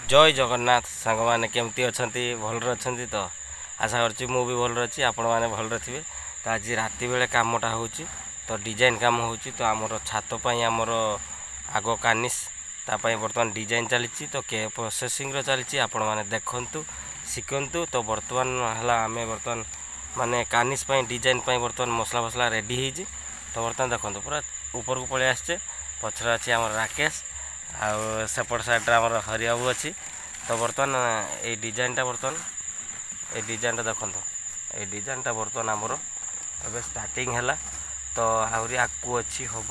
जय जगन्नाथ सांग मैंने केमती अच्छा भलरे अच्छा तो आशा कर भी भलरे अच्छी आपण मैंने भलरे थे। तो आज राति बेले कमटा हो तो डिजाइन काम हो तो आमर छातपाई आमर आग कानिस तापाई बर्तमान डिजाइन चली तो के प्रोसेसिंग चली आपण मैंने देखु शिखु। तो बर्तमान है आम बर्तमान माने कानिस डिजाइन बर्तमान मसला फसला रेडी हो तो बर्तमान देखो पूरा ऊपर को पलि आसचे पछरे अच्छी आम राकेश आसेपट साइड्रे आम हरिबाबू अच्छी। तो बर्तमान ये डिजाइनटा बर्तमान ये डिजाइनटा देखो ये डिजाइनटा बर्तमान आमर ए स्टार्टिंग है तो आहरी आगू अच्छी हम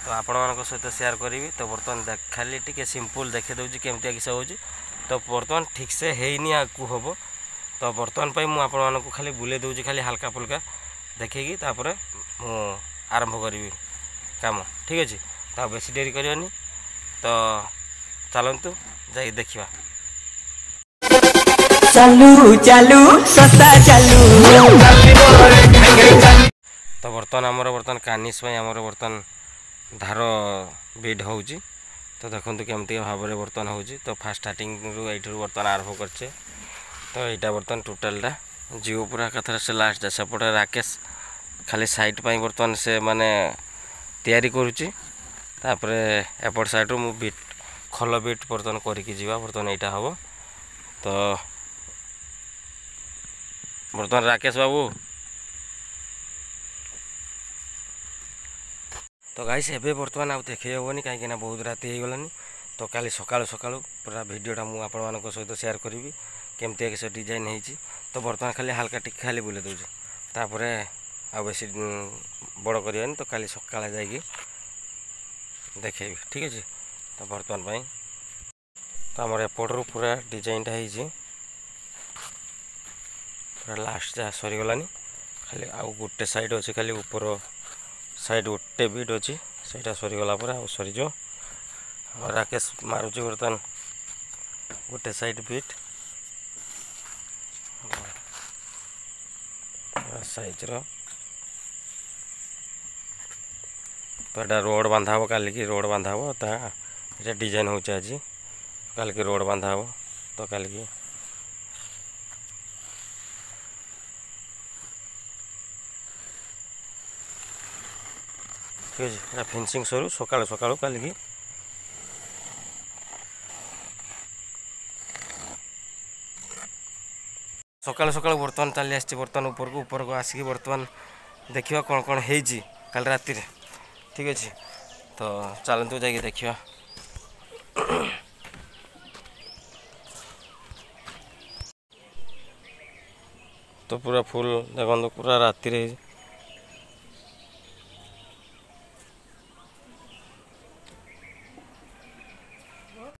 तो आपण मान सहित सेयार करी। तो बर्तमान खाली टी सिंपल देखी दूसरी केमती किस हो तो बर्तमान ठीक से हैनी आगू हम तो बर्तमान मुझे खाली बुले दूसरी खाली हल्का फुल्का देखी तापर मु आरंभ करी काम ठीक अच्छे। तो बेसी डेरी करनी तो चलतु जा देखा चालू चालू सस्ता चालू। तो बर्तमान आमर बर्तमान कानिस आमर बर्तमान धार बिड हो तो देखो केमती भाव में बर्तमान हो तो फास्ट स्टार्टिंग रु ये बर्तमान आरंभ करचे। तो यहाँ बर्तमान टोटालटा जीव पूरा कथर से लास्ट जा सेपटे राकेश खाली साइड पर बर्तमान से माने तैयारी करुच्ची तापर एपट साइड्रु मु बिट खल बिट बर्तमान करके जीवा बर्तमान यहाँ हम तो बर्तमान राकेश बाबू तो गाइस एबे बर्तमान आउ देखै हेबनी कहीं बहुत राति हो गलानी। तो काली सकाळु सकाळु पूरा भिडियोटा मु आपण मानक सहित शेयर करी केमती किस डिजाइन होती। तो बर्तमान खाली हल्का टिक खाली बुले दूँ तापर आ बेसी बड़ करवानी तो काली सकाଳେ जाइए देखेबी ठीक अच्छे। तो बर्तमान पाई तो आमर एपटू पूरा डिजाइनटा हो पूरा लास्ट जहाँ सरीगलानी खाली आउ गोटे साइड अच्छे खाली ऊपर साइड गोटे बिट अच्छी से सरीगला आउ सरीज राकेश मारुच बर्तमान गोटे साइड बिट साइज रो तो यहाँ रोड बांधा हम काल की रोड बांधा हम तो डिजाइन हो आज काल की रोड बांधा हम तो काल की ठीक है फिनिशिंग सरू सकाळु सकाळु काल की सकाळु सकाळु बर्तमान चली आसी बर्तमान ऊपर को आसिक बर्तमान देखा कौन कौन होती कल राति ठीक अच्छे। तो चलतु जा देखा तो पूरा फुल देखो पूरा राति